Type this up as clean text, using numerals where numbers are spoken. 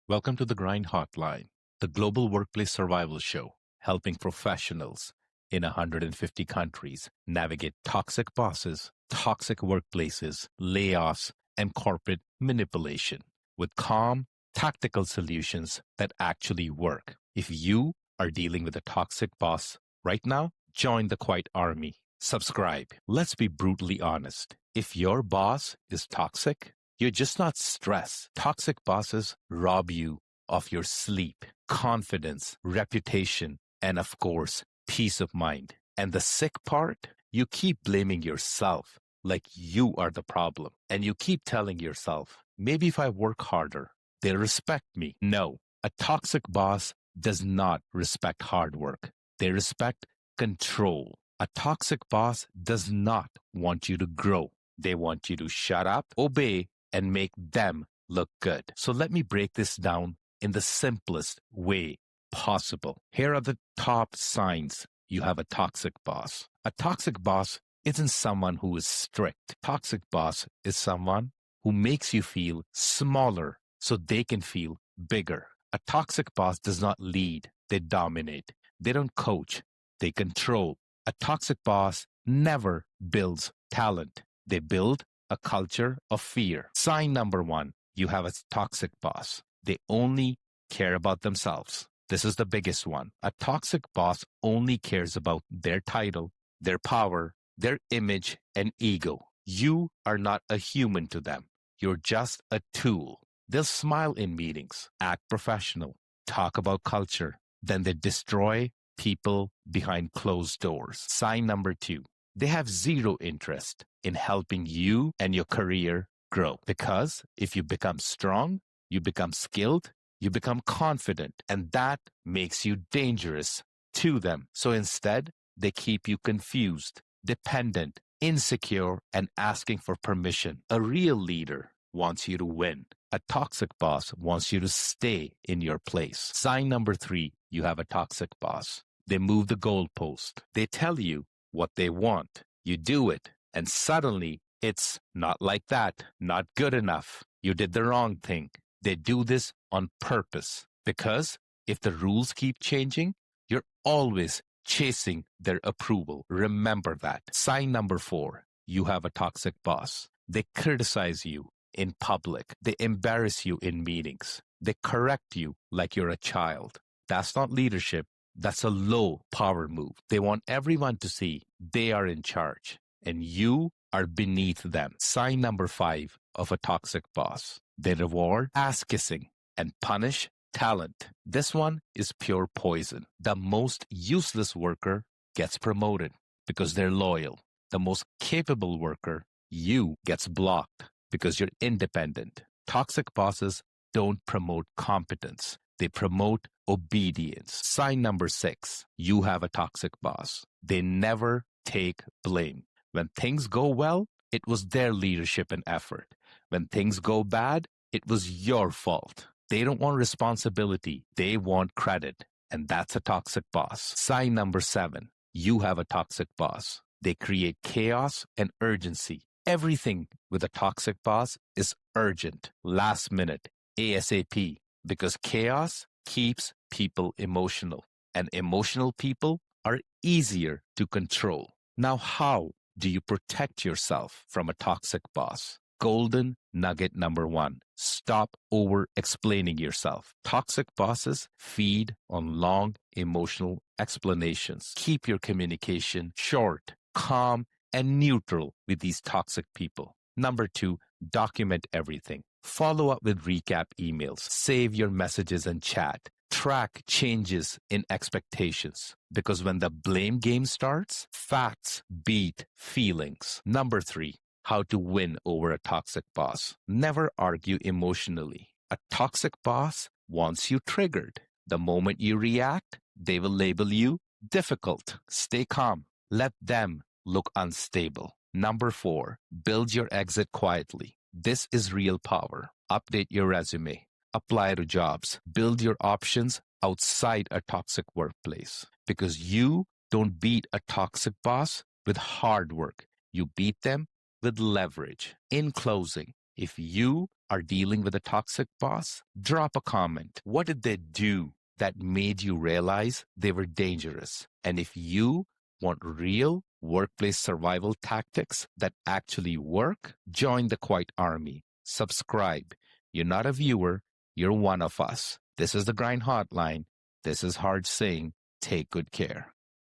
Welcome to the Grind Hotline, the global workplace survival show, helping professionals in 150 countries navigate toxic bosses, toxic workplaces, layoffs, and corporate manipulation with calm, tactical solutions that actually work. If you are dealing with a toxic boss right now, join the quiet army. Subscribe. Let's be brutally honest. If your boss is toxic, you're just not stressed. Toxic bosses rob you of your sleep, confidence, reputation, and of course, peace of mind. And the sick part, you keep blaming yourself like you are the problem. And you keep telling yourself, maybe if I work harder, they'll respect me. No, a toxic boss does not respect hard work. They respect control. A toxic boss does not want you to grow. They want you to shut up, obey, and make them look good. So let me break this down in the simplest way possible. Here are the top signs you have a toxic boss. A toxic boss isn't someone who is strict. Toxic boss is someone who makes you feel smaller so they can feel bigger. A toxic boss does not lead, they dominate. They don't coach, they control. A toxic boss never builds talent. They build a culture of fear. Sign number one, you have a toxic boss. They only care about themselves. This is the biggest one. A toxic boss only cares about their title, their power, their image, and ego. You are not a human to them. You're just a tool. They'll smile in meetings, act professional, talk about culture. Then they destroy people behind closed doors. Sign number two, they have zero interest in helping you and your career grow. Because if you become strong, you become skilled, you become confident, and that makes you dangerous to them. So instead, they keep you confused, dependent, insecure, and asking for permission. A real leader wants you to win. A toxic boss wants you to stay in your place. Sign number three, you have a toxic boss. They move the goalpost. They tell you what they want. You do it, and suddenly it's not like that, not good enough. You did the wrong thing. They do this on purpose because if the rules keep changing, you're always chasing their approval. Remember that. Sign number four, you have a toxic boss. They criticize you in public. They embarrass you in meetings. They correct you like you're a child. That's not leadership. That's a low power move. They want everyone to see they are in charge and you are beneath them. Sign number five of a toxic boss. They reward ass kissing and punish talent. This one is pure poison. The most useless worker gets promoted because they're loyal. The most capable worker, you, gets blocked because you're independent. Toxic bosses don't promote competence. They promote obedience. Sign number six, you have a toxic boss. They never take blame. When things go well, it was their leadership and effort. When things go bad, it was your fault. They don't want responsibility. They want credit. And that's a toxic boss. Sign number seven, you have a toxic boss. They create chaos and urgency. Everything with a toxic boss is urgent, last minute, ASAP. Because chaos keeps people emotional, and emotional people are easier to control. Now, how do you protect yourself from a toxic boss? Golden nugget number one, stop over-explaining yourself. Toxic bosses feed on long emotional explanations. Keep your communication short, calm, and neutral with these toxic people. Number two, document everything. Follow up with recap emails. Save your messages and chat. Track changes in expectations. Because when the blame game starts, facts beat feelings. Number three, how to win over a toxic boss. Never argue emotionally. A toxic boss wants you triggered. The moment you react, they will label you difficult. Stay calm. Let them look unstable. Number four, build your exit quietly. This is real power. Update your resume. Apply to jobs. Build your options outside a toxic workplace. Because you don't beat a toxic boss with hard work. You beat them with leverage. In closing, If you are dealing with a toxic boss, drop a comment. What did they do that made you realize they were dangerous? And if you want real workplace survival tactics that actually work, join the Quiet Army. Subscribe. You're not a viewer, you're one of us. This is the Grind Hotline. This is Hard Saying. Take good care.